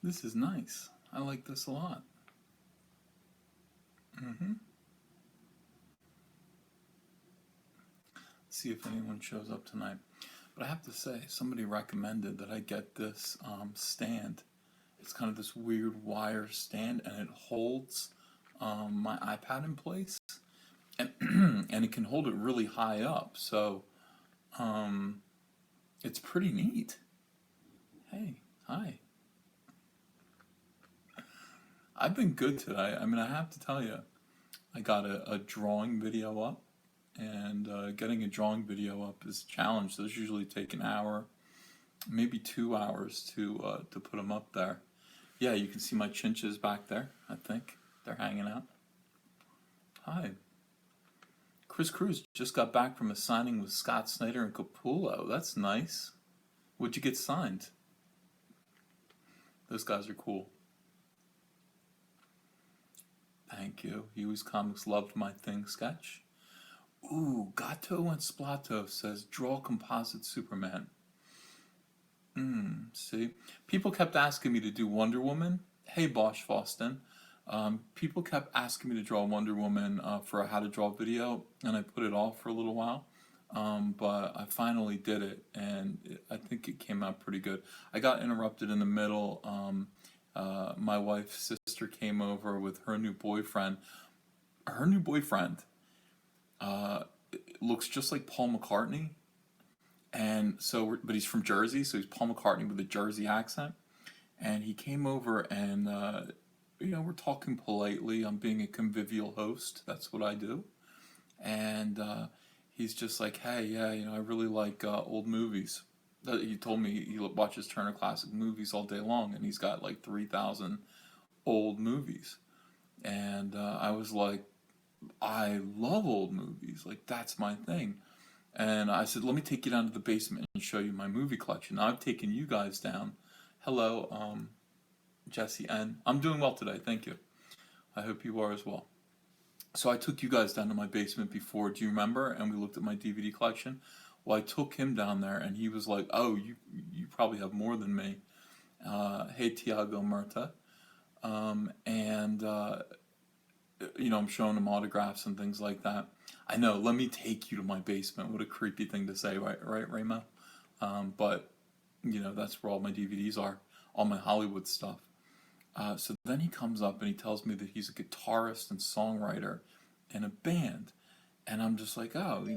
This is nice. I like this a lot. Mm-hmm. See if anyone shows up tonight. But I have to say, somebody recommended that I get this stand. It's kind of this weird wire stand, and it holds my iPad in place, and and it can hold it really high up. So um, it's pretty neat. Hey, hi. I've been good today. I mean, I have to tell you, I got a drawing video up, and getting a drawing video up is a challenge. Those usually take an hour, maybe 2 hours to put them up there. Yeah, you can see my chinches back there. I think they're hanging out. Hi. Chris Cruz just got back from a signing with Scott Snyder and Capullo. That's nice. What'd you get signed? Those guys are cool. Thank you. Huey's Comics loved my thing sketch. Ooh, Gato and Splato says draw composite Superman. See? People kept asking me to do Wonder Woman. Hey, Bosch Foston. People kept asking me to draw Wonder Woman for a how to draw video, and I put it off for a little while. But I finally did it, and I think it came out pretty good. I got interrupted in the middle. My wife's sister came over with her new boyfriend. Her new boyfriend looks just like Paul McCartney, and so but he's from Jersey, so he's Paul McCartney with a Jersey accent. And he came over, and we're talking politely. I'm being a convivial host. That's what I do. And he's just like, hey, yeah, I really like old movies. He told me he watches Turner Classic Movies all day long, and he's got like 3,000 old movies. And I was like, I love old movies. Like, that's my thing. And I said, let me take you down to the basement and show you my movie collection. Now, I've taken you guys down. Hello, Jesse N. I'm doing well today, thank you. I hope you are as well. So I took you guys down to my basement before, do you remember? And we looked at my DVD collection. Well, I took him down there, and he was like, oh, you probably have more than me. Hey, Tiago Murta. And I'm showing him autographs and things like that. I know, let me take you to my basement. What a creepy thing to say, right, Raymo? But, that's where all my DVDs are, all my Hollywood stuff. So then he comes up and he tells me that he's a guitarist and songwriter in a band. And I'm just like, oh,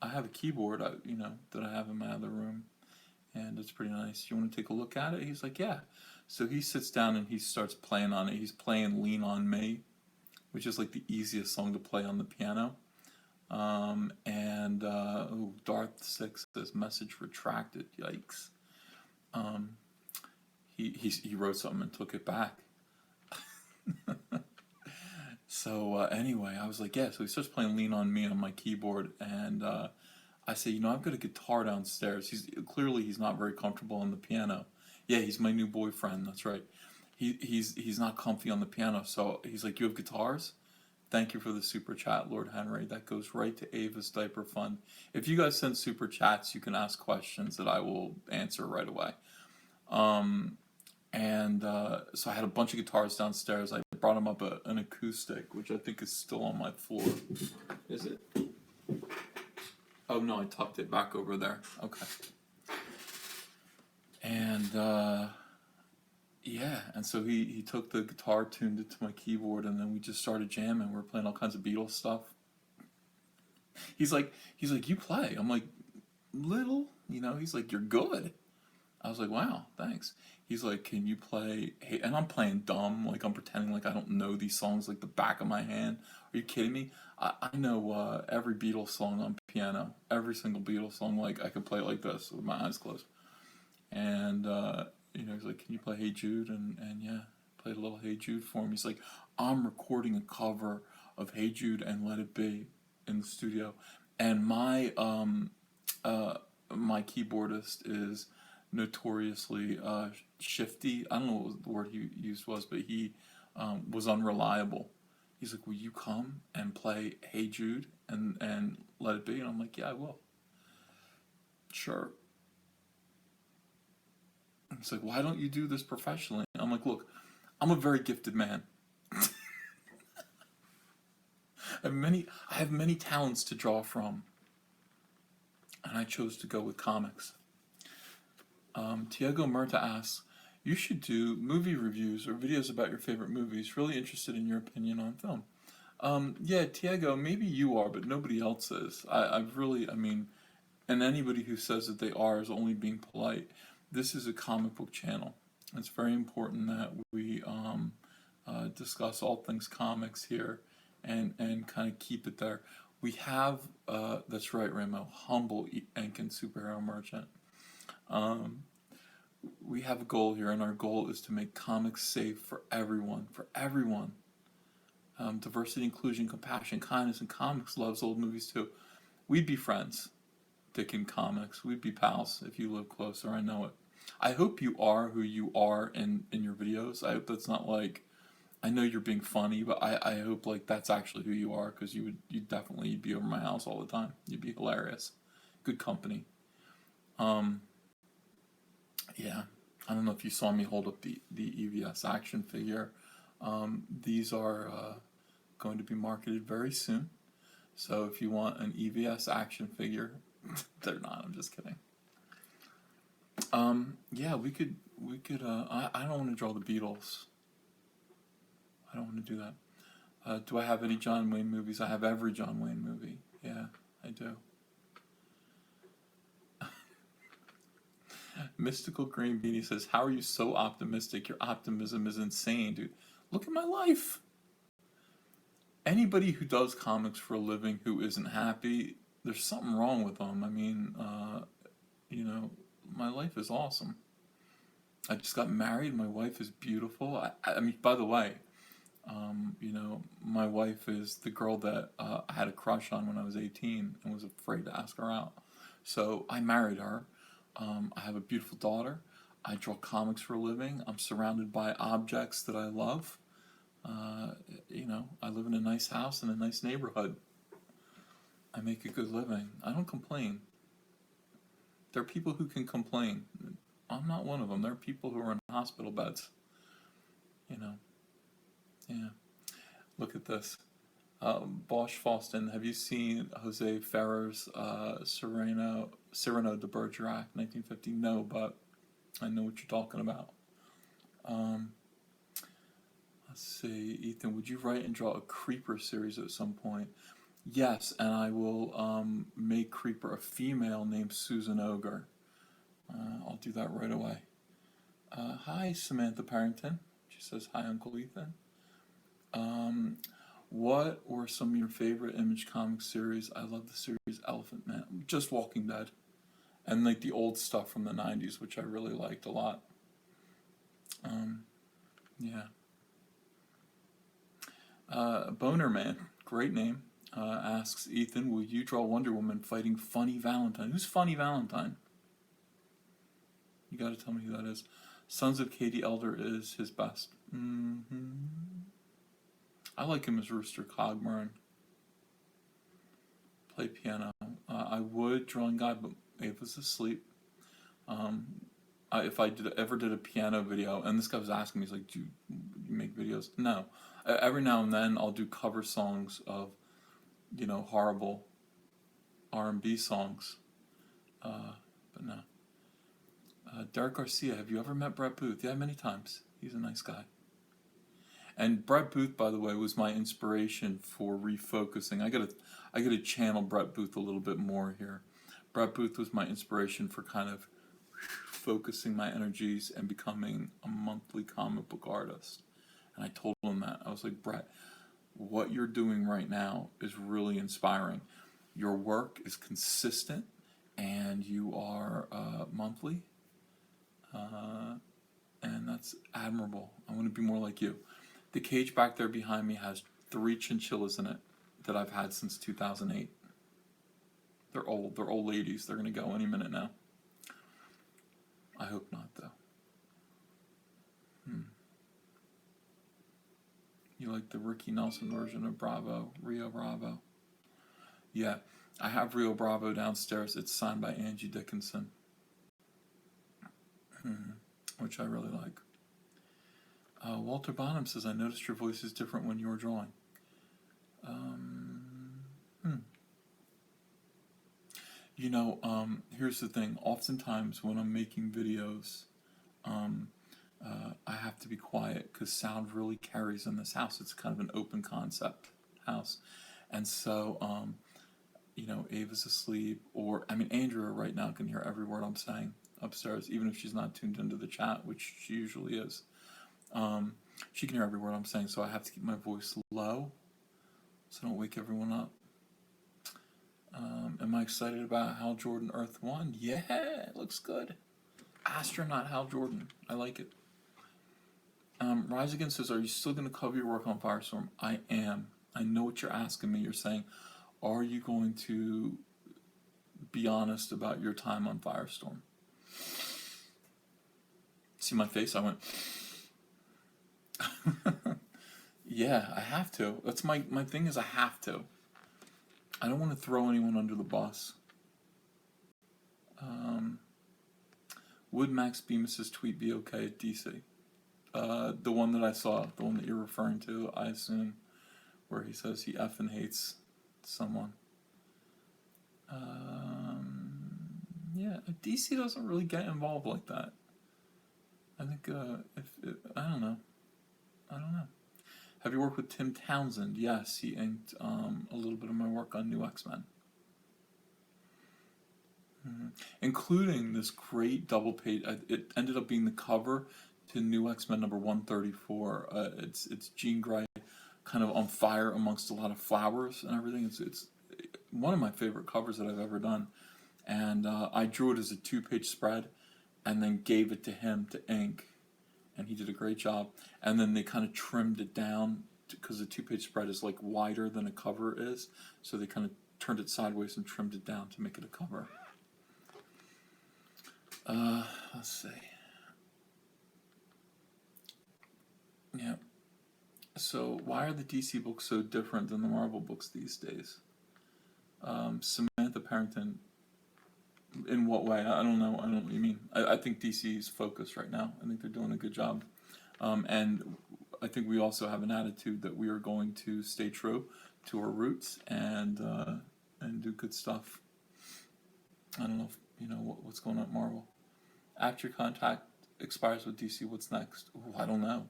I have a keyboard, that I have in my other room. And it's pretty nice. You want to take a look at it? He's like, yeah. So he sits down and he starts playing on it. He's playing Lean On Me, which is like the easiest song to play on the piano. Darth 6 says message retracted. Yikes. He wrote something and took it back. So anyway, I was like, yeah. So he starts playing Lean On Me on my keyboard, and I say, I've got a guitar downstairs. He's not very comfortable on the piano. Yeah, he's my new boyfriend. That's right. He's not comfy on the piano. So he's like, you have guitars? Thank you for the super chat, Lord Henry. That goes right to Ava's Diaper Fund. If you guys send super chats, you can ask questions that I will answer right away. So I had a bunch of guitars downstairs. I brought him up an acoustic, which I think is still on my floor. Is it? Oh no, I tucked it back over there. Okay. And and so he took the guitar, tuned it to my keyboard, and then we just started jamming. We're playing all kinds of Beatles stuff. He's like, you play. I'm like, little, he's like, you're good. I was like, wow, thanks. He's like, can you play? Hey, and I'm playing dumb, like I'm pretending like I don't know these songs like the back of my hand. Are you kidding me? I know every Beatles song on piano, every single Beatles song. Like I could play it like this with my eyes closed. And he's like, can you play Hey Jude? And yeah, played a little Hey Jude for him. He's like, I'm recording a cover of Hey Jude and Let It Be in the studio, and my keyboardist is notoriously shifty. I don't know what the word he used was, but he was unreliable. He's like, will you come and play Hey Jude and Let It Be? And I'm like, yeah, I will. Sure. It's like, why don't you do this professionally? I'm like, look, I'm a very gifted man. I have many talents to draw from, and I chose to go with comics. Tiago Murta asks, you should do movie reviews or videos about your favorite movies. Really interested in your opinion on film. Yeah, Tiago, maybe you are, but nobody else is. I mean, and anybody who says that they are is only being polite. This is a comic book channel. It's very important that we discuss all things comics here and kind of keep it there. We have, that's right, Ramo, humble Enkin superhero merchant. Um, we have a goal here, and our goal is to make comics safe for everyone, for everyone. Diversity, inclusion, compassion, kindness, and comics loves old movies too. We'd be friends, Dick and comics. We'd be pals if you live closer. I know it. I hope you are who you are in your videos. I hope that's not like, I know you're being funny, but I hope like that's actually who you are, because you'd definitely be over my house all the time. You'd be hilarious. Good company. Um, yeah. I don't know if you saw me hold up the EVS action figure. These are going to be marketed very soon. So if you want an EVS action figure, they're not. I'm just kidding. Yeah, we could. I don't want to draw the Beatles. I don't want to do that. Do I have any John Wayne movies? I have every John Wayne movie. Yeah, I do. Mystical Green Beanie says, "How are you so optimistic? Your optimism is insane, dude. Look at my life." Anybody who does comics for a living who isn't happy, there's something wrong with them. I mean, you know, my life is awesome. I just got married. My wife is beautiful. I mean, by the way, you know, my wife is the girl that I had a crush on when I was 18 and was afraid to ask her out. So I married her. I have a beautiful daughter. I draw comics for a living. I'm surrounded by objects that I love. You know, I live in a nice house in a nice neighborhood. I make a good living. I don't complain. There are people who can complain. I'm not one of them. There are people who are in hospital beds. You know, yeah. Look at this. Bosch Faustin, have you seen Jose Ferrer's Cyrano de Bergerac, 1950? No, but I know what you're talking about. Um, let's see, Ethan, would you write and draw a Creeper series at some point? Yes, and I will make Creeper a female named Susan Ogre. I'll do that right away. Hi, Samantha Parrington. She says, hi, Uncle Ethan. What were some of your favorite Image Comics series? I love the series Elephant Man. Just Walking Dead. And like the old stuff from the 90s, which I really liked a lot. Yeah. Boner Man, great name, asks, Ethan, will you draw Wonder Woman fighting Funny Valentine? Who's Funny Valentine? You gotta tell me who that is. Sons of Katie Elder is his best. I like him as Rooster Cogburn. Play piano. I would, drawing guide, but Ava's asleep. If I ever did a piano video, and this guy was asking me, he's like, do you make videos? No. Every now and then I'll do cover songs of, you know, horrible R&B songs. But no. Derek Garcia, have you ever met Brett Booth? Yeah, many times. He's a nice guy. And Brett Booth, by the way, was my inspiration for refocusing. I gotta channel Brett Booth a little bit more here. Brett Booth was my inspiration for kind of focusing my energies and becoming a monthly comic book artist. And I told him that. I was like, Brett, what you're doing right now is really inspiring. Your work is consistent, and you are monthly, and that's admirable. I want to be more like you. The cage back there behind me has 3 chinchillas in it that I've had since 2008. They're old. They're old ladies. They're going to go any minute now. I hope not, though. You like the Ricky Nelson version of Bravo, Rio Bravo? Yeah, I have Rio Bravo downstairs. It's signed by Angie Dickinson. which I really like. Walter Bonham says, I noticed your voice is different when you were drawing. You know, here's the thing. Oftentimes when I'm making videos, I have to be quiet because sound really carries in this house. It's kind of an open concept house. And so, you know, Ava's asleep, or, I mean, Andrea right now can hear every word I'm saying upstairs, even if she's not tuned into the chat, which she usually is. She can hear every word I'm saying, so I have to keep my voice low so I don't wake everyone up. Am I excited about Hal Jordan Earth 1? Yeah, it looks good. Astronaut Hal Jordan. I like it. Rise Again says, are you still going to cover your work on Firestorm? I am. I know what you're asking me. You're saying, are you going to be honest about your time on Firestorm? See my face? I went... Yeah, I have to. That's my thing is I have to. I don't want to throw anyone under the bus. Would Max Bemis's tweet be okay at DC? The one that I saw, the one that you're referring to, I assume, where he says he effing hates someone. Yeah, DC doesn't really get involved like that. I think I don't know. Have you worked with Tim Townsend? Yes, he inked a little bit of my work on New X-Men. Including this great double page. It ended up being the cover to New X-Men number 134. It's Jean Grey kind of on fire amongst a lot of flowers and everything. It's one of my favorite covers that I've ever done. And I drew it as a 2-page spread and then gave it to him to ink. And he did a great job. And then they kind of trimmed it down because the 2-page spread is like wider than a cover is. So they kind of turned it sideways and trimmed it down to make it a cover. Let's see. Yeah. So why are the DC books so different than the Marvel books these days? Samantha Parrington, in what way? I don't know. I don't know what you mean. I think DC is focused right now. I think they're doing a good job. And I think we also have an attitude that we are going to stay true to our roots and do good stuff. I don't know if you know what's going on at Marvel. After your contract expires with DC, what's next? Ooh, I don't know.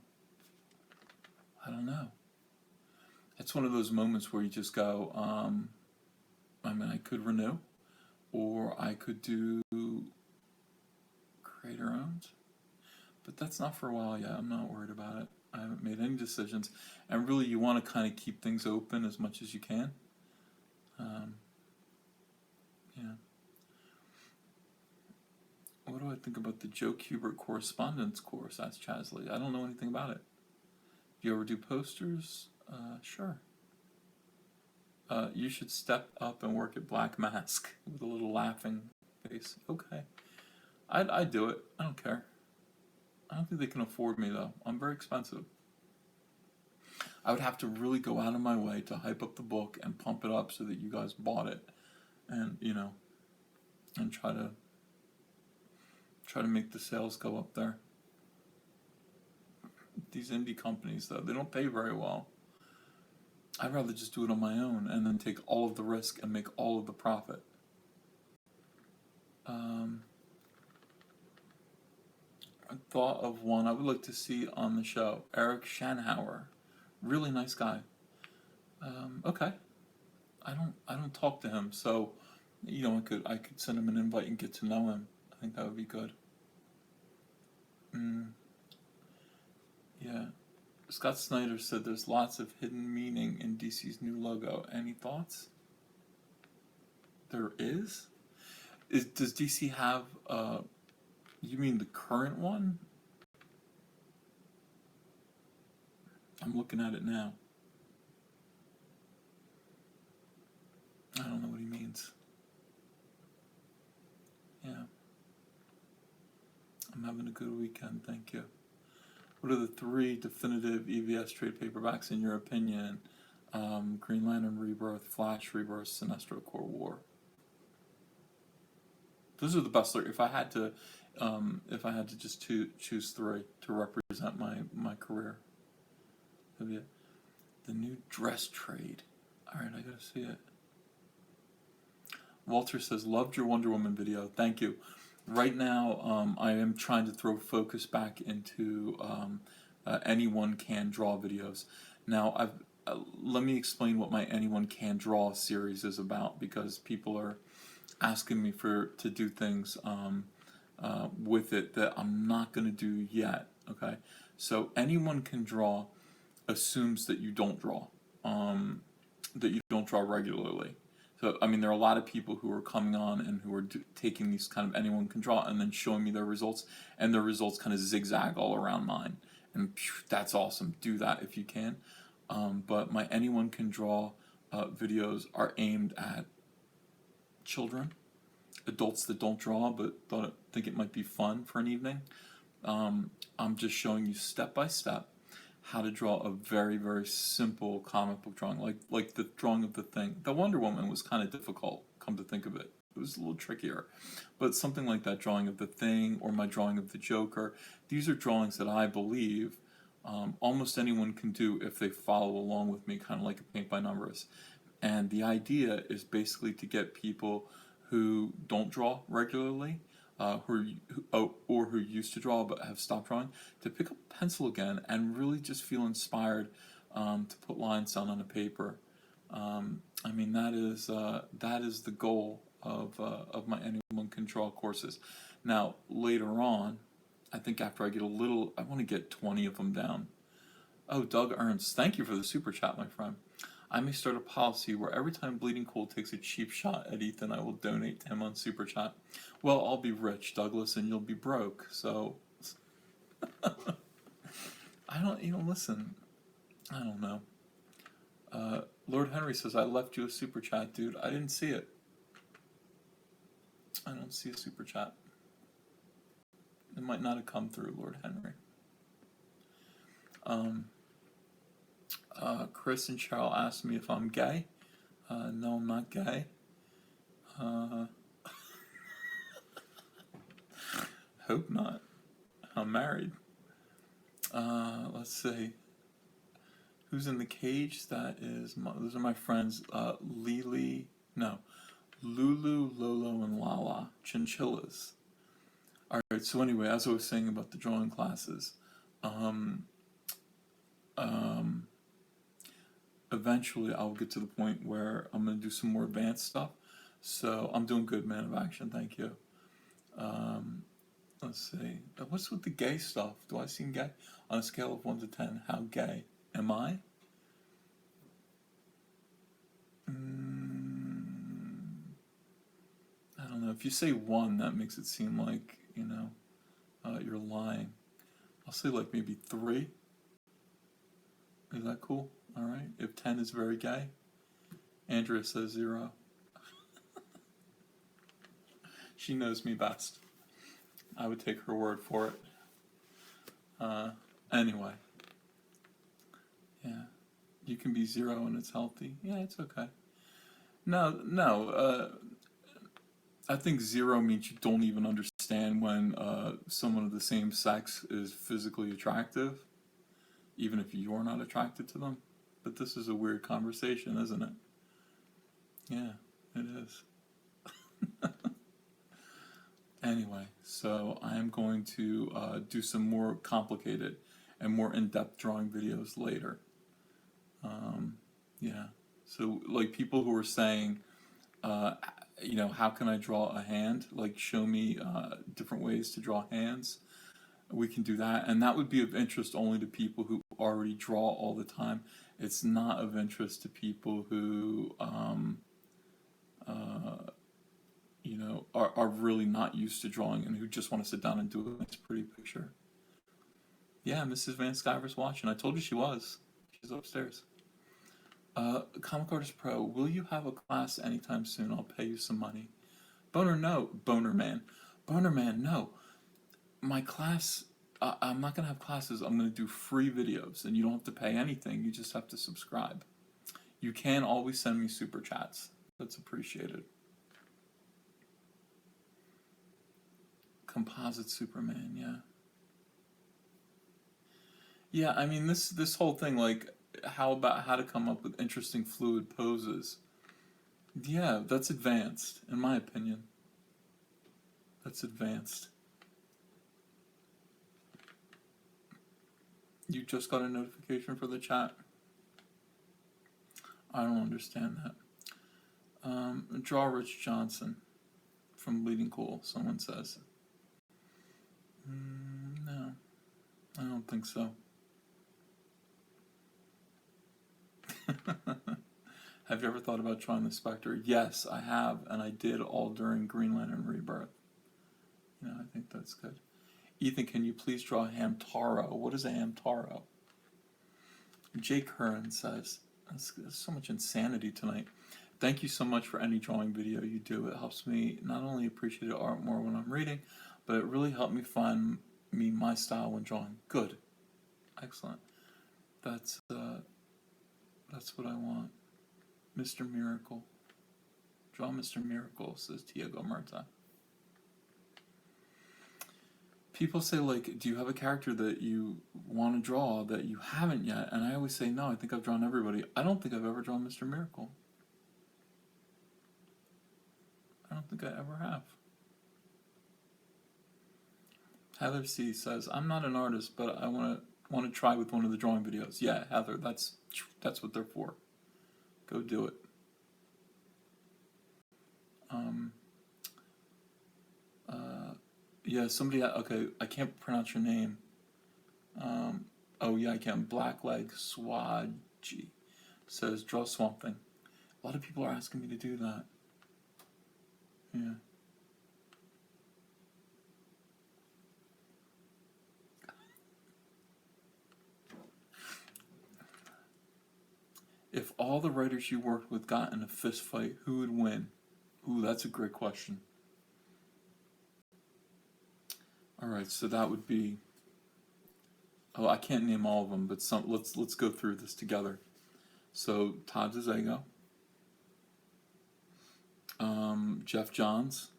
It's one of those moments where you just go, I mean, I could renew, or I could do creator owned, but that's not for a while yet. I'm not worried about it. I haven't made any decisions, and really you want to kind of keep things open as much as you can. Yeah. What do I think about the Joe Kubert correspondence course? Asked Chasley. I don't know anything about it. Do you ever do posters? Sure. You should step up and work at Black Mask with a little laughing face. Okay. I'd do it. I don't care. I don't think they can afford me, though. I'm very expensive. I would have to really go out of my way to hype up the book and pump it up so that you guys bought it. And, you know, and try to make the sales go up there. These indie companies, though, they don't pay very well. I'd rather just do it on my own and then take all of the risk and make all of the profit. I thought of one I would like to see on the show. Eric Schanhauer, really nice guy. Okay, I don't talk to him, so you know I could send him an invite and get to know him. I think that would be good. Yeah. Scott Snyder said there's lots of hidden meaning in DC's new logo. Any thoughts? There is? Does DC have, you mean the current one? I'm looking at it now. I don't know what he means. Yeah. I'm having a good weekend, thank you. What are the 3 definitive EVS trade paperbacks in your opinion? Green Lantern Rebirth, Flash Rebirth, Sinestro Corps War. Those are the best. If I had to if I had to just choose three to represent my career. That'd be it. The new dress trade. All right, I gotta see it. Walter says, loved your Wonder Woman video. Thank you. Right now, I am trying to throw focus back into anyone can draw videos. Now, let me explain what my anyone can draw series is about, because people are asking me to do things with it that I'm not going to do yet. Okay, so anyone can draw assumes that you don't draw, regularly. So, I mean, there are a lot of people who are coming on and who are taking these kind of anyone can draw and then showing me their results, and their results kind of zigzag all around mine. And that's awesome. Do that if you can. But my anyone can draw videos are aimed at children, adults that don't draw but think it might be fun for an evening. I'm just showing you step by step how to draw a very, very simple comic book drawing, like the drawing of the Thing. The Wonder Woman was kind of difficult, come to think of it. It was a little trickier. But something like that drawing of the Thing or my drawing of the Joker, these are drawings that I believe almost anyone can do if they follow along with me, kind of like a paint by numbers. And the idea is basically to get people who don't draw regularly, who used to draw but have stopped drawing, to pick up a pencil again and really just feel inspired to put lines down on a paper. I mean, that is the goal of my Anyone Can Draw courses. Now, later on, I think after I get I want to get 20 of them down. Oh, Doug Ernst, thank you for the super chat, my friend. I may start a policy where every time Bleeding Cool takes a cheap shot at Ethan, I will donate to him on Super Chat. Well, I'll be rich, Douglas, and you'll be broke, so... listen, I don't know. Lord Henry says, I left you a Super Chat, dude. I didn't see it. I don't see a Super Chat. It might not have come through, Lord Henry. Chris and Cheryl asked me if I'm gay. No, I'm not gay. Hope not. I'm married. Let's see. Who's in the cage? Those are my friends. Lulu, Lolo, and Lala. Chinchillas. Alright, so anyway, as I was saying about the drawing classes, eventually I'll get to the point where I'm going to do some more advanced stuff. So I'm doing good, man of action, thank you. Let's see. What's with the gay stuff? Do I seem gay? On a scale of 1 to 10, how gay am I? I don't know. If you say 1, that makes it seem like, you're lying. I'll say like maybe 3. Is that cool? Alright. If 10 is very gay, Andrea says 0. She knows me best. I would take her word for it. Anyway. Yeah. You can be 0 and it's healthy. Yeah, it's okay. No. I think 0 means you don't even understand when someone of the same sex is physically attractive, even if you're not attracted to them. But this is a weird conversation, isn't it? Yeah, it is. Anyway, so I am going to do some more complicated and more in-depth drawing videos later. Yeah, so like people who are saying, how can I draw a hand? Like, show me different ways to draw hands. We can do that, and that would be of interest only to people who already draw all the time. It's not of interest to people who are really not used to drawing and who just want to sit down and do a nice pretty picture. Yeah, Mrs. Van Skyver's watching. I told you she was. She's upstairs. Comic Artist Pro, will you have a class anytime soon? I'll pay you some money. Boner Man, no. My class, I'm not going to have classes. I'm going to do free videos, and you don't have to pay anything. You just have to subscribe. You can always send me super chats. That's appreciated. Composite Superman, yeah. Yeah, I mean this whole thing, like how to come up with interesting fluid poses. Yeah, that's advanced, in my opinion. That's advanced. You just got a notification for the chat? I don't understand that. Draw Rich Johnson from Bleeding Cool, someone says. No, I don't think so. Have you ever thought about drawing the Spectre? Yes, I have, and I did all during Green Lantern Rebirth. You know, I think that's good. Ethan, can you please draw Hamtaro? What is a Hamtaro? Jake Curran says, there's so much insanity tonight. Thank you so much for any drawing video you do. It helps me not only appreciate art more when I'm reading, but it really helped me find my style when drawing. Good. Excellent. That's what I want. Mr. Miracle. Draw Mr. Miracle, says Tiago Marta. People say, like, do you have a character that you want to draw that you haven't yet? And I always say, no, I think I've drawn everybody. I don't think I've ever drawn Mr. Miracle. I don't think I ever have. Heather C says, I'm not an artist, but I want to try with one of the drawing videos. Yeah, Heather, that's what they're for. Go do it. Yeah, somebody, okay, I can't pronounce your name. Oh yeah, I can. Blackleg Swaji says, draw Swamp Thing. A lot of people are asking me to do that. Yeah. If all the writers you worked with got in a fist fight, who would win? Ooh, that's a great question. All right, so that would be. Oh, I can't name all of them, but let's go through this together. So Todd DeZago, Geoff Johns,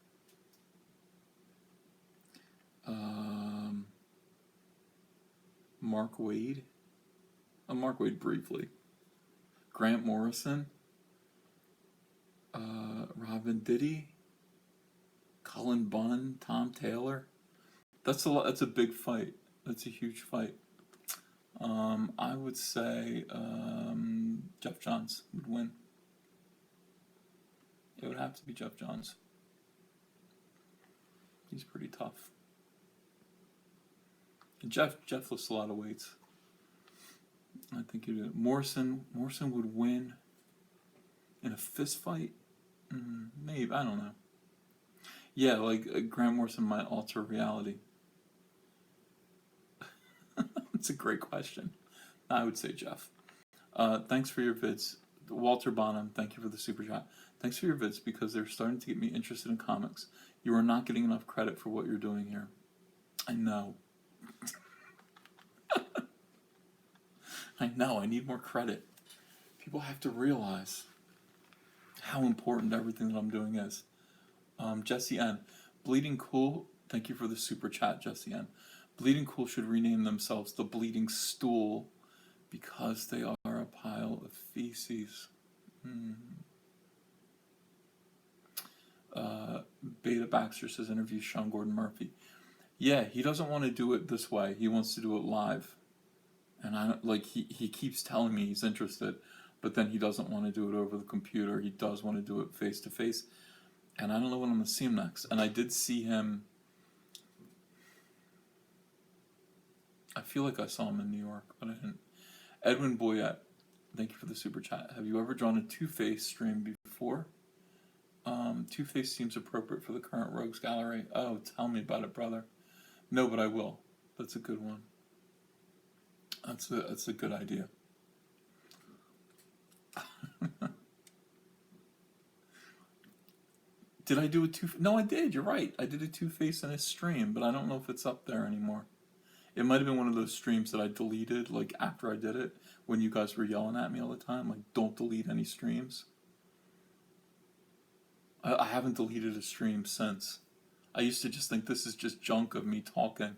Mark Waid. Mark Waid briefly. Grant Morrison, Robin Diddy, Cullen Bunn, Tom Taylor. That's a lot. That's a big fight. That's a huge fight. I would say Geoff Johns would win. It would have to be Geoff Johns. He's pretty tough. Geoff lifts a lot of weights. I think he did. Morrison would win in a fist fight. Maybe, I don't know. Yeah, like Grant Morrison might alter reality. It's a great question. I would say Geoff. Thanks for your vids. Walter Bonham, thank you for the super chat. Thanks for your vids because they're starting to get me interested in comics. You are not getting enough credit for what you're doing here. I know. I know, I need more credit. People have to realize how important everything that I'm doing is. Jesse N. Bleeding Cool, thank you for the super chat, Jesse N. Bleeding Cool should rename themselves the Bleeding Stool because they are a pile of feces. Beta Baxter says interview Sean Gordon Murphy. Yeah, he doesn't want to do it this way. He wants to do it live. And he keeps telling me he's interested, but then he doesn't want to do it over the computer. He does want to do it face to face. And I don't know when I'm going to see him next. And I did see him. I feel like I saw him in New York, but I didn't. Edwin Boyette, thank you for the super chat. Have you ever drawn a Two-Face stream before? Two-Face seems appropriate for the current Rogues Gallery. Oh, tell me about it, brother. No, but I will. That's a good one. That's a good idea. Did I do a Two-Face? No, I did. You're right. I did a Two-Face in a stream, but I don't know if it's up there anymore. It might have been one of those streams that I deleted, like, after I did it, when you guys were yelling at me all the time, like, don't delete any streams. I haven't deleted a stream since. I used to just think this is just junk of me talking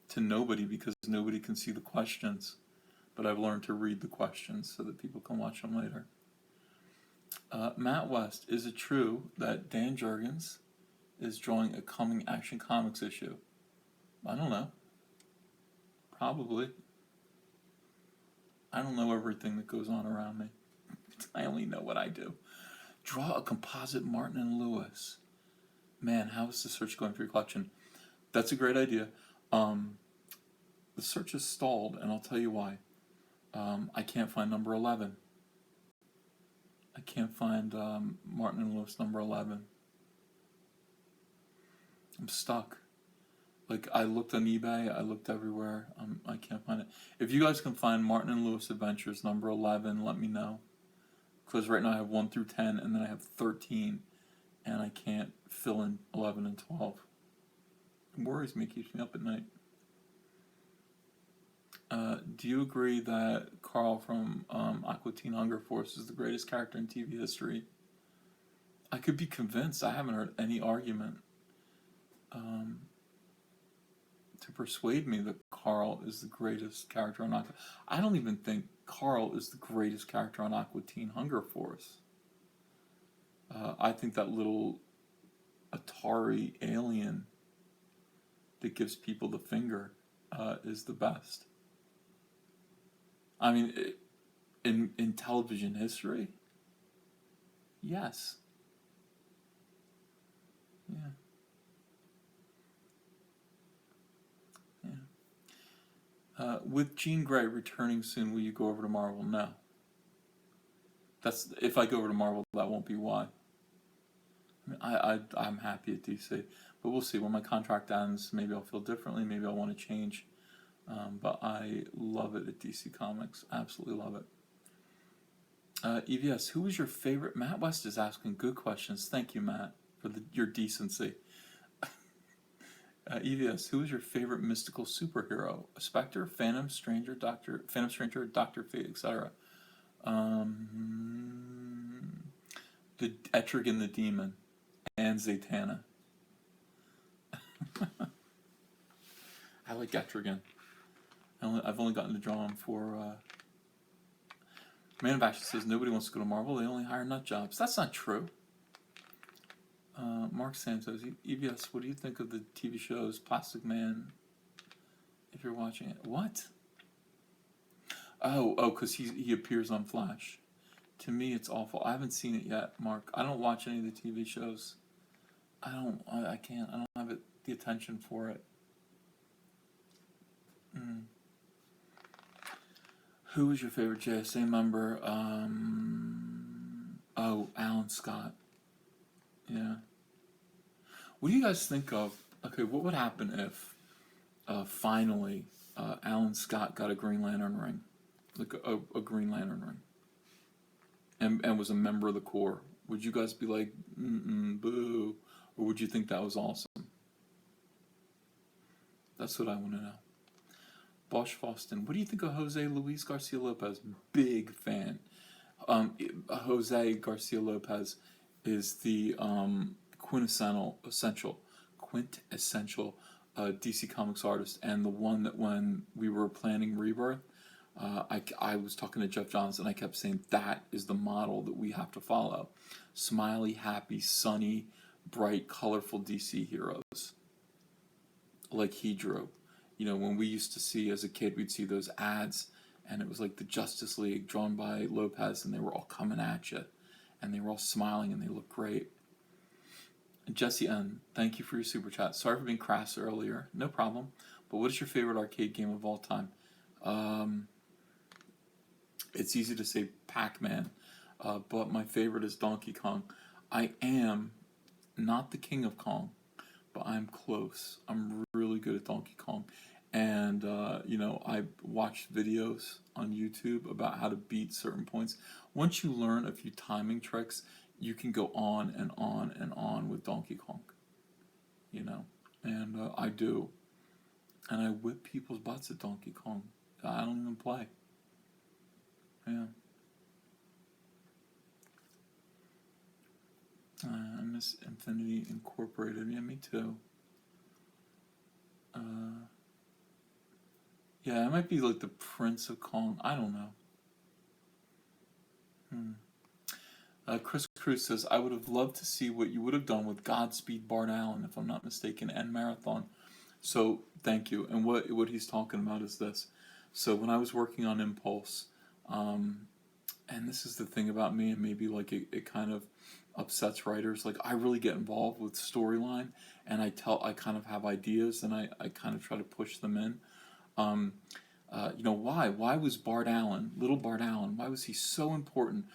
to nobody because nobody can see the questions. But I've learned to read the questions so that people can watch them later. Matt West, is it true that Dan Jurgens is drawing a coming Action Comics issue? I don't know. Probably. I don't know everything that goes on around me. I only know what I do. Draw a composite Martin and Lewis. Man, how is the search going for your collection? That's a great idea. The search is stalled, and I'll tell you why. I can't find number 11. I can't find Martin and Lewis number 11. I'm stuck. Like, I looked on eBay, I looked everywhere, I can't find it. If you guys can find Martin and Lewis Adventures number 11, let me know. Because right now I have 1 through 10, and then I have 13, and I can't fill in 11 and 12. It worries me, keeps me up at night. Do you agree that Carl from Aqua Teen Hunger Force is the greatest character in TV history? I could be convinced. I haven't heard any argument to persuade me that Carl is the greatest character on Aqua. I don't even think Carl is the greatest character on Aqua Teen Hunger Force. I think that little Atari alien that gives people the finger is the best. I mean, in television history, yes. Yeah. With Jean Grey returning soon, will you go over to Marvel? No. That's if I go over to Marvel, that won't be why. I mean, I'm happy at DC, but we'll see. When my contract ends, maybe I'll feel differently. Maybe I'll want to change. But I love it at DC Comics. Absolutely love it. EVS, who was your favorite? Matt West is asking good questions. Thank you, Matt, for your decency. EVS, who is your favorite mystical superhero? A Spectre, Phantom Stranger, Doctor Fate, etc. The Etrigan the Demon and Zatanna. I like Etrigan. I've only gotten to draw him for. Man of Action says nobody wants to go to Marvel. They only hire nut jobs. That's not true. Mark Sanchez, EBS, what do you think of the TV shows Plastic Man? If you're watching it, what? Oh, because he appears on Flash. To me, it's awful. I haven't seen it yet, Mark. I don't watch any of the TV shows. I can't. I don't have the attention for it. Who is your favorite JSA member? Alan Scott. Yeah. What do you guys think of? Okay, what would happen if finally Alan Scott got a Green Lantern ring, like a Green Lantern ring, and was a member of the Corps? Would you guys be like, boo, or would you think that was awesome? That's what I want to know. Bosch Foston, what do you think of Jose Luis Garcia Lopez? Big fan. Jose Garcia Lopez is the quintessential DC Comics artist, and the one that when we were planning Rebirth, I was talking to Geoff Johnson, and I kept saying that is the model that we have to follow. Smiley, happy, sunny, bright, colorful DC heroes like he drew. You know, when we used to see, as a kid, we'd see those ads, and it was like the Justice League drawn by Lopez, and they were all coming at you, and they were all smiling, and they looked great. Jesse N., thank you for your super chat. Sorry for being crass earlier. No problem. But what is your favorite arcade game of all time? It's easy to say Pac-Man, but my favorite is Donkey Kong. I am not the king of Kong, but I'm close. I'm really good at Donkey Kong. And, I watched videos on YouTube about how to beat certain points. Once you learn a few timing tricks, you can go on and on and on with Donkey Kong, and I do. And I whip people's butts at Donkey Kong. I don't even play. Yeah. I miss Infinity Incorporated. Yeah, me too. Yeah, it might be like the Prince of Kong. I don't know. Hmm. Chris Cruz says, I would have loved to see what you would have done with Godspeed Bart Allen, if I'm not mistaken, and Marathon. So, thank you. And what he's talking about is this. So, when I was working on Impulse, um, and this is the thing about me, and maybe like it kind of upsets writers, like I really get involved with storyline, and I kind of have ideas, and I kind of try to push them in. Um, why was Bart Allen, little Bart Allen, why was he so important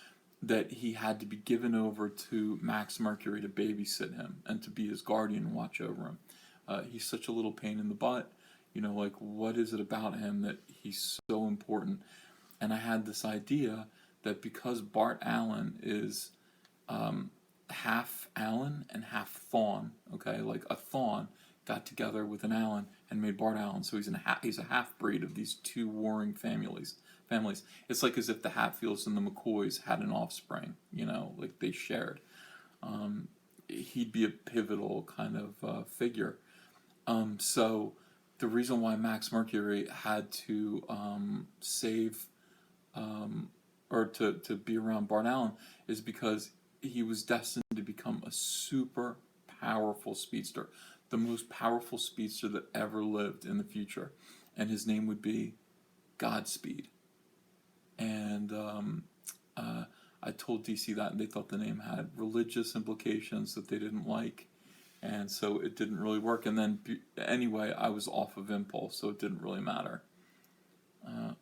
that he had to be given over to Max Mercury to babysit him and to be his guardian and watch over him? He's such a little pain in the butt. Like what is it about him that he's so important? And I had this idea that because Bart Allen is half Allen and half Fawn, okay, like a Fawn got together with an Allen and made Bart Allen, so he's a half breed of these two warring families. It's like as if the Hatfields and the McCoys had an offspring, like they shared. He'd be a pivotal kind of figure. So the reason why Max Mercury had to save or to be around Bart Allen is because he was destined to become a super powerful speedster, the most powerful speedster that ever lived in the future, and his name would be Godspeed. And I told DC that, and they thought the name had religious implications that they didn't like, and so it didn't really work. And then anyway, I was off of Impulse, so it didn't really matter.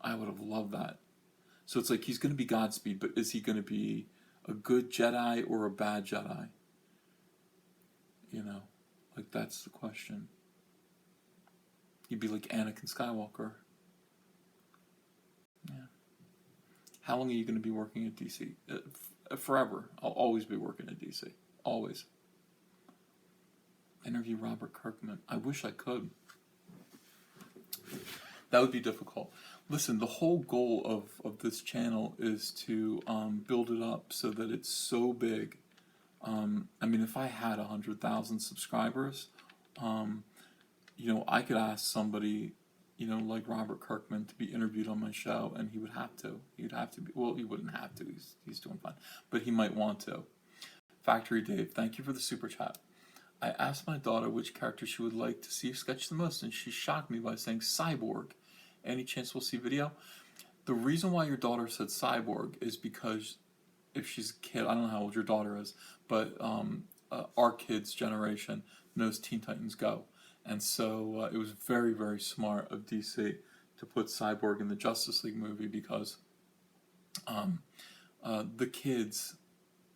I would have loved that. So it's like he's going to be Godspeed, but is he going to be a good Jedi or a bad Jedi? Like that's the question. He'd be like Anakin Skywalker. Yeah. How long are you going to be working at DC? Forever. I'll always be working at DC. Always. Interview Robert Kirkman. I wish I could. That would be difficult. Listen, the whole goal of this channel is to build it up so that it's so big. I mean, if I had 100,000 subscribers, I could ask somebody, like Robert Kirkman to be interviewed on my show, and he would have to. He'd have to be. Well, he wouldn't have to. He's doing fine, but he might want to. Factory Dave, thank you for the super chat. I asked my daughter which character she would like to see sketched the most, and she shocked me by saying Cyborg. Any chance we'll see video? The reason why your daughter said Cyborg is because if she's a kid, I don't know how old your daughter is, but our kids' generation knows Teen Titans Go. And so it was very, very smart of DC to put Cyborg in the Justice League movie because the kids,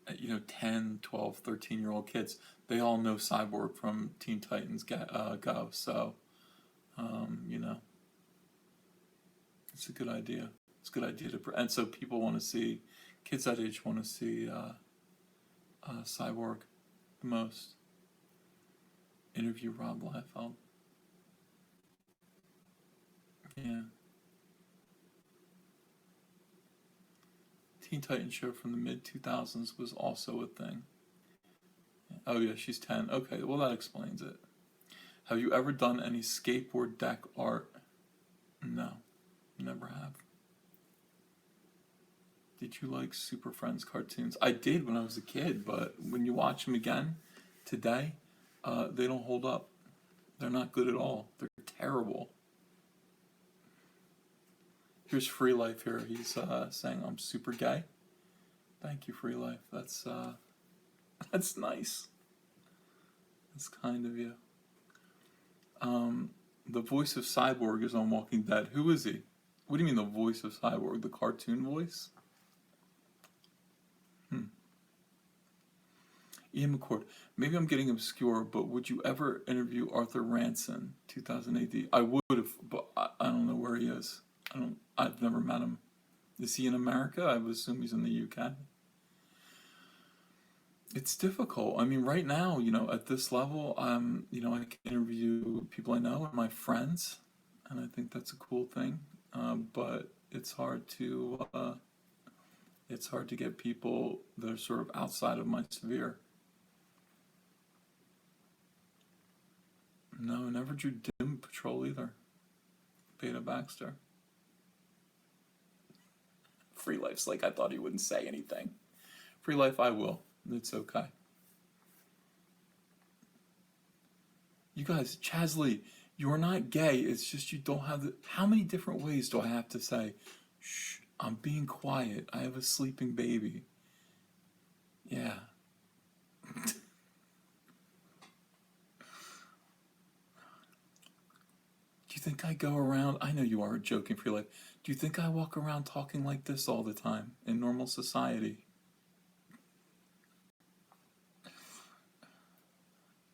10, 12, 13-year-old kids, they all know Cyborg from Teen Titans Go. So, it's a good idea. It's a good idea and so people want to see, kids that age want to see Cyborg the most. Interview Rob Liefeld. Yeah. Teen Titans show from the mid-2000s was also a thing. Oh yeah, she's 10. Okay, well that explains it. Have you ever done any skateboard deck art? No, never have. Did you like Super Friends cartoons? I did when I was a kid, but when you watch them again today, they don't hold up. They're not good at all. They're terrible. Here's Free Life here. He's saying I'm super gay. Thank you, Free Life. That's nice. That's kind of you. The voice of Cyborg is on Walking Dead. Who is he? What do you mean the voice of Cyborg? The cartoon voice? Ian McCord. Maybe I'm getting obscure, but would you ever interview Arthur Ranson, 2000 AD? I would have, but I don't know where he is. I've never met him. Is he in America? I would assume he's in the UK. It's difficult. I mean, right now, at this level, I can interview people I know and my friends, and I think that's a cool thing. But it's hard to get people that are sort of outside of my sphere. No, never drew Doom Patrol either. Beta Baxter. Free Life's like, I thought he wouldn't say anything. Free Life, I will. It's okay. You guys, Chasley, you're not gay. It's just you don't have the. How many different ways do I have to say, shh, I'm being quiet. I have a sleeping baby. Yeah. Do you think I go around? I know you are joking, Free Life. Do you think I walk around talking like this all the time in normal society?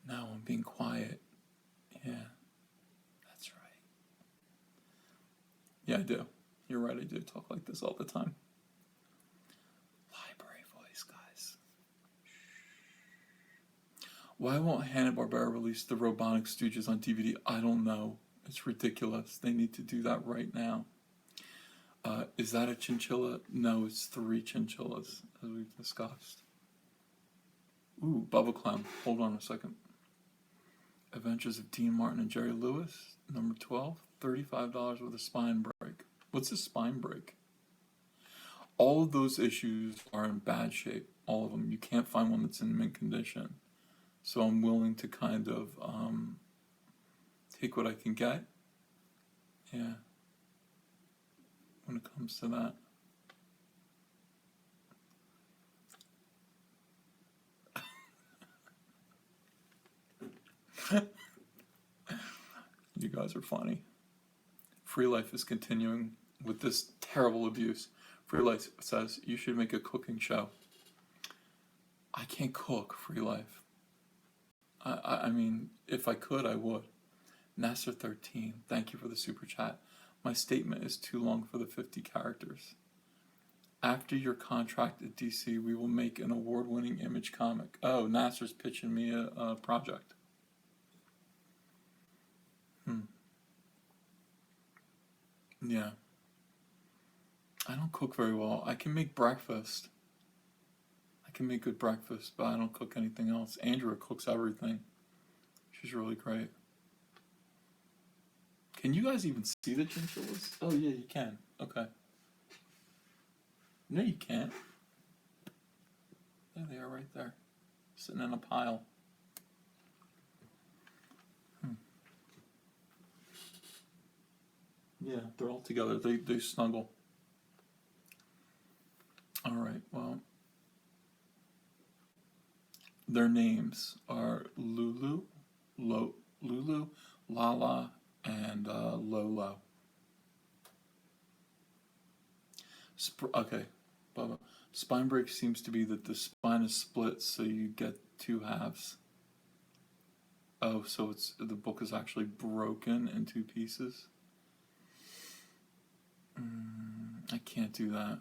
No, I'm being quiet. Yeah, that's right. Yeah, I do. You're right, I do talk like this all the time. Library voice, guys. Why won't Hanna-Barbera release the Robotic Stooges on DVD? I don't know. It's ridiculous. They need to do that right now. Is that a chinchilla? No, it's 3 chinchillas, as we've discussed. Ooh, Bubba Clown. Hold on a second. Adventures of Dean Martin and Jerry Lewis, number 12, $35 with a spine break. What's a spine break? All of those issues are in bad shape. All of them. You can't find one that's in mint condition. So I'm willing to kind of take what I can get. Yeah. When it comes to that. You guys are funny. Free Life is continuing with this terrible abuse. Free Life says you should make a cooking show. I can't cook, Free Life. I mean, if I could, I would. Nasser13, thank you for the super chat. My statement is too long for the 50 characters. After your contract at DC, we will make an award-winning Image comic. Oh, Nasser's pitching me a project. Yeah. I don't cook very well. I can make breakfast. I can make good breakfast, but I don't cook anything else. Andrea cooks everything. She's really great. Can you guys even see the chinchillas? Oh, yeah, you can. Okay. No, you can't. There they are right there. Sitting in a pile. Yeah, they're all together. They snuggle. All right, well, their names are Lulu, Lala, and Lolo. Okay, Bubba. Spine break seems to be that the spine is split, so you get 2 halves. Oh, so it's the book is actually broken in 2 pieces. I can't do that.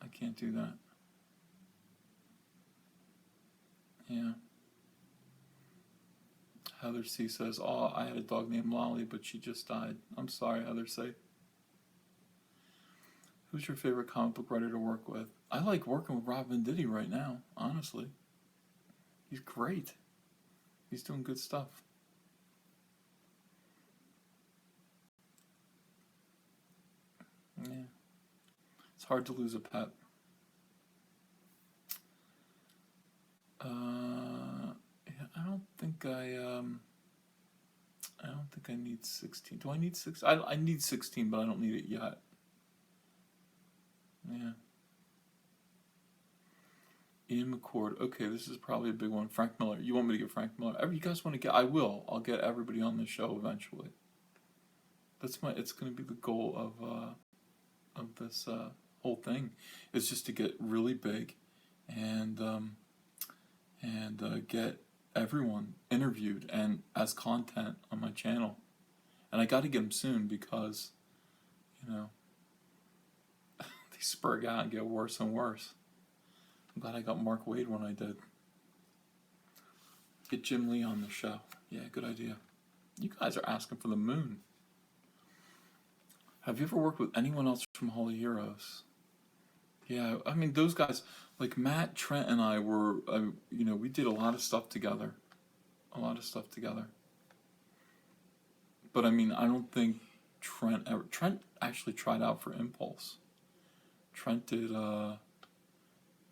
I can't do that. Yeah. Heather C says, "Oh, I had a dog named Lolly, but she just died." I'm sorry, Heather C. Who's your favorite comic book writer to work with? I like working with Rob Venditti right now, honestly. He's great. He's doing good stuff. Yeah. It's hard to lose a pet. Yeah, I don't think I need 16. Do I need 6? I need 16, but I don't need it yet. Yeah. Ian McCord. Okay, this is probably a big one. Frank Miller. You want me to get Frank Miller? You guys want to get? I will. I'll get everybody on the show eventually. It's going to be the goal of this whole thing, is just to get really big, and get everyone interviewed and as content on my channel. And I got to get them soon because, they spurg out and get worse and worse. I'm glad I got Mark Waid when I did. Get Jim Lee on the show. Yeah, good idea. You guys are asking for the moon. Have you ever worked with anyone else from Holy Heroes? Yeah, I mean, those guys, like Matt, Trent, and I were, we did a lot of stuff together. But I mean, I don't think Trent actually tried out for Impulse. Trent did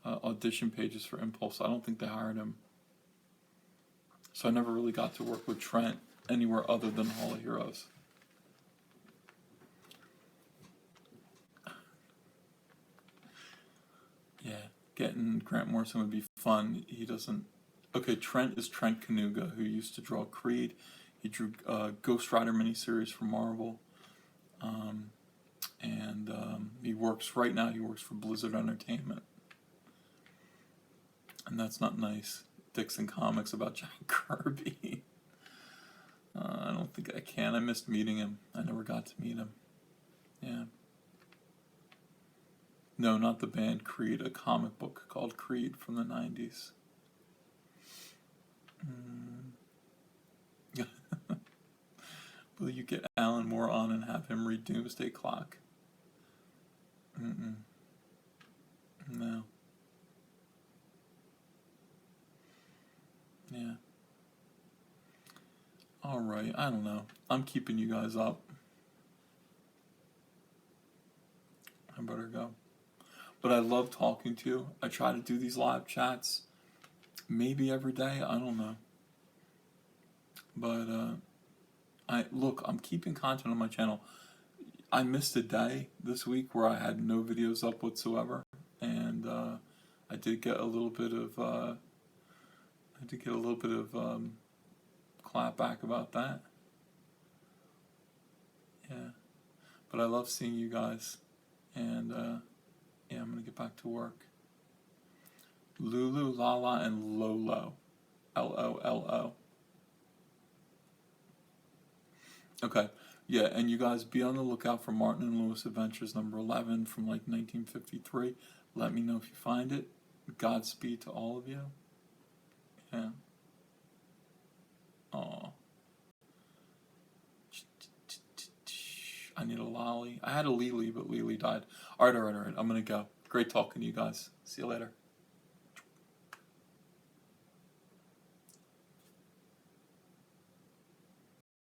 audition pages for Impulse. I don't think they hired him. So I never really got to work with Trent anywhere other than Hall of Heroes. Yeah, getting Grant Morrison would be fun. He doesn't. Okay, Trent is Trent Kanuga, who used to draw Creed. He drew Ghost Rider miniseries for Marvel. And he works, right now, he works for Blizzard Entertainment. And that's not nice. Dixon Comics about Jack Kirby. I don't think I can. I missed meeting him. I never got to meet him. Yeah. No, not the band Creed, a comic book called Creed from the 90s. Will you get Alan Moore on and have him read Doomsday Clock? No. Yeah. Alright, I don't know. I'm keeping you guys up. I better go. But I love talking to you. I try to do these live chats maybe every day. I don't know. But I'm keeping content on my channel. I missed a day this week where I had no videos up whatsoever, and I did get a little bit of clapback about that. Yeah, but I love seeing you guys, and yeah, I'm gonna get back to work. Lulu, Lala, and Lolo, Lolo. Okay, yeah, and you guys be on the lookout for Martin and Lewis Adventures number 11 from like 1953. Let me know if you find it. Godspeed to all of you. Yeah. Aw. I need a lolly. I had a Lily, but Lily died. Alright. I'm gonna go. Great talking to you guys. See you later.